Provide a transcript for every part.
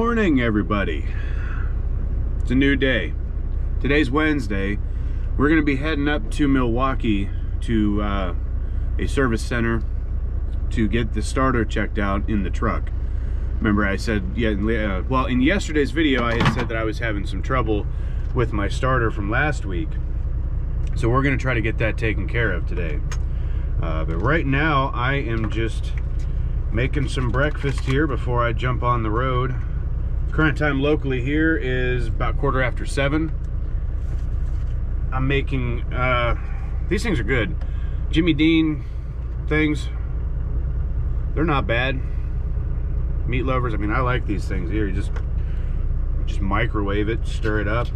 morning, everybody. It's a new day. Today's Wednesday. We're going to be heading up to Milwaukee to a service center to get the starter checked out in the truck. Remember I said, well, in yesterday's video I had said that I was having some trouble with my starter from last week. So we're going to try to get that taken care of today. But right now I am just making some breakfast here before I jump on the road. Current time locally here is about 7:15. I'm making these things are good. Jimmy Dean things, they're not bad. Meat lovers, I mean, I like these things here. You just microwave it, stir it up,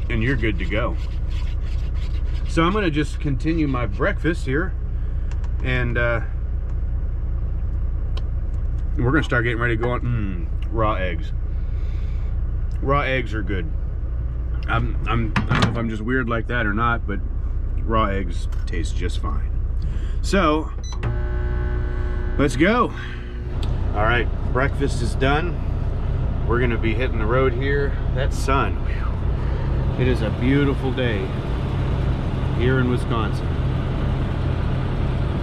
and you're good to go. So I'm gonna just continue my breakfast here, and we're gonna start getting ready to go on. Raw eggs. Raw eggs are good. I don't know if I'm just weird like that or not, but raw eggs taste just fine. So let's go. All right, breakfast is done. We're gonna be hitting the road here. That sun, whew. It is a beautiful day here in Wisconsin.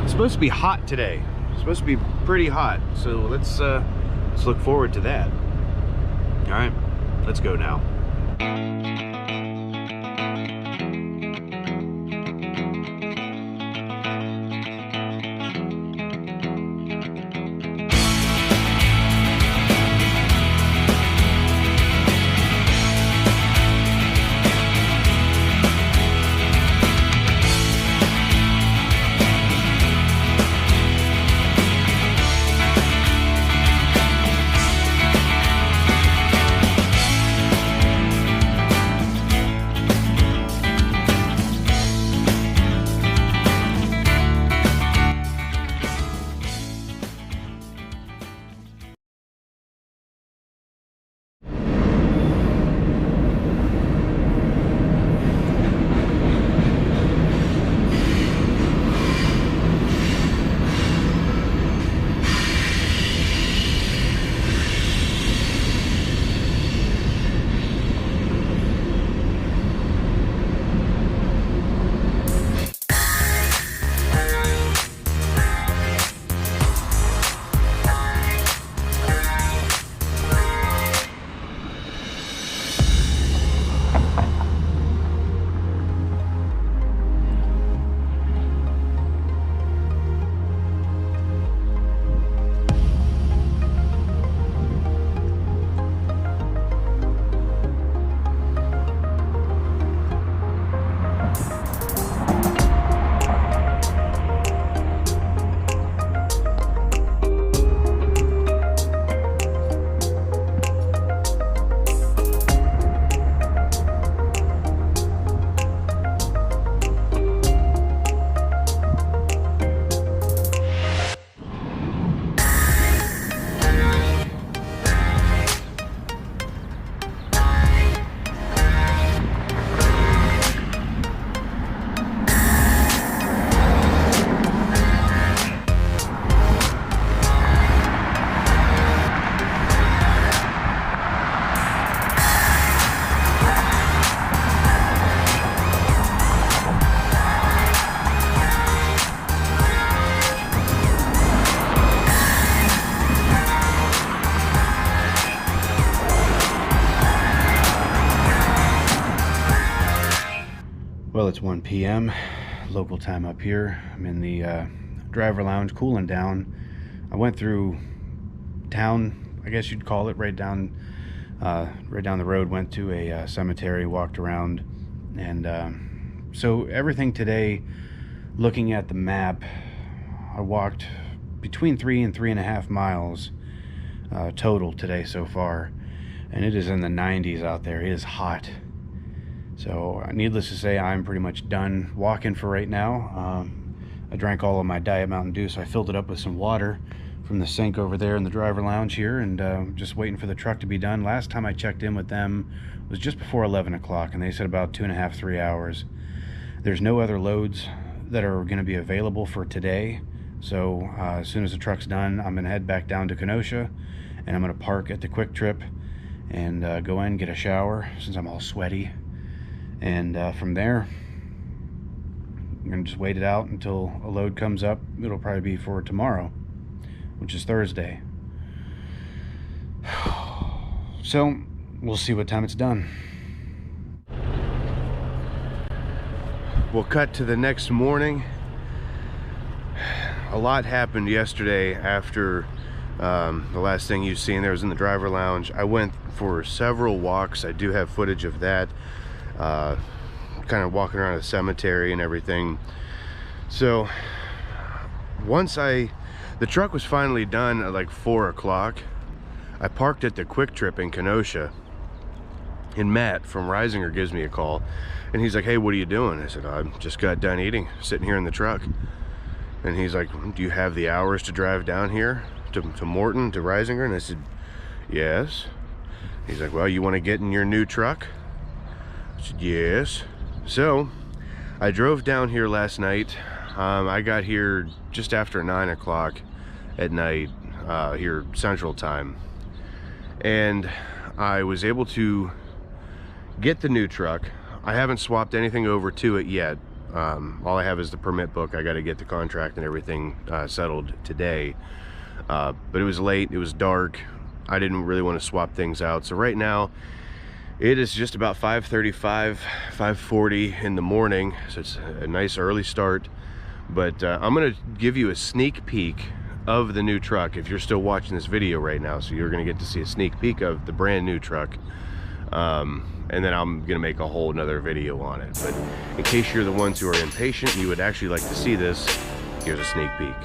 It's supposed to be hot today. It's supposed to be pretty hot, so let's look forward to that. All right, let's go now. Well, it's 1 p.m. local time up here. I'm in the driver lounge cooling down. I went through town, I guess you'd call it, right down the road, went to a cemetery, walked around, and so everything today, looking at the map, I walked between 3 and 3.5 miles total today so far, and it is in the 90s out there. It is hot. So needless to say, I'm pretty much done walking for right now. I drank all of my Diet Mountain Dew, so I filled it up with some water from the sink over there in the driver lounge here, and just waiting for the truck to be done. Last time I checked in with them was just before 11 o'clock, and they said about 2.5, 3 hours. There's no other loads that are going to be available for today, so as soon as the truck's done, I'm going to head back down to Kenosha and I'm gonna park at the Quick Trip and go in, get a shower since I'm all sweaty, and from there I'm gonna just wait it out until a load comes up. It'll probably be for tomorrow, which is Thursday. So we'll see what time it's done. We'll cut to the next morning. A lot happened yesterday after the last thing you've seen there was in the driver lounge. I went for several walks. I do have footage of that, kind of walking around the cemetery and everything. So once the truck was finally done at like 4 o'clock, I parked at the Quick Trip in Kenosha, and Matt from Risinger gives me a call, and he's like, "Hey, what are you doing?" I said, "I just got done eating, sitting here in the truck." And he's like, "Do you have the hours to drive down here to Morton, to Risinger?" And I said, "Yes." He's like, "Well, you want to get in your new truck?" I said, "Yes." So I drove down here last night. I got here just after 9 o'clock at night, here Central Time. And I was able to get the new truck. I haven't swapped anything over to it yet. All I have is the permit book. I got to get the contract and everything settled today. But it was late, it was dark. I didn't really want to swap things out. So right now, it is just about 5:35, 5:40 in the morning. So it's a nice early start. But I'm going to give you a sneak peek of the new truck if you're still watching this video right now. So you're going to get to see a sneak peek of the brand new truck. And then I'm gonna make a whole nother video on it. But in case you're the ones who are impatient and you would actually like to see this, here's a sneak peek.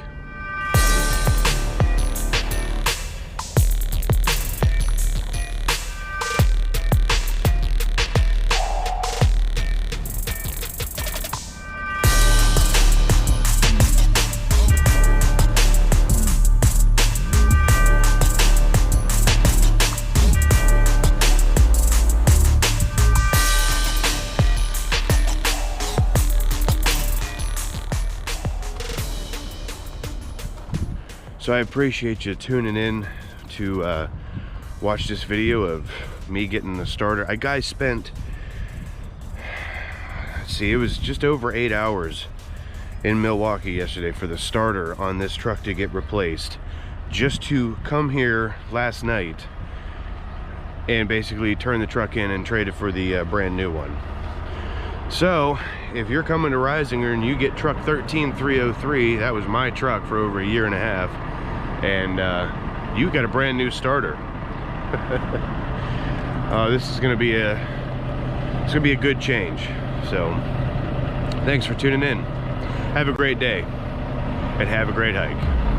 So I appreciate you tuning in to watch this video of me getting the starter. Guys spent, let's see, it was just over 8 hours in Milwaukee yesterday for the starter on this truck to get replaced, just to come here last night and basically turn the truck in and trade it for the brand new one. So if you're coming to Risinger and you get truck 13303, that was my truck for over 1.5 years, and you got a brand new starter. This is gonna be a good change. So thanks for tuning in. Have a great day and have a great hike.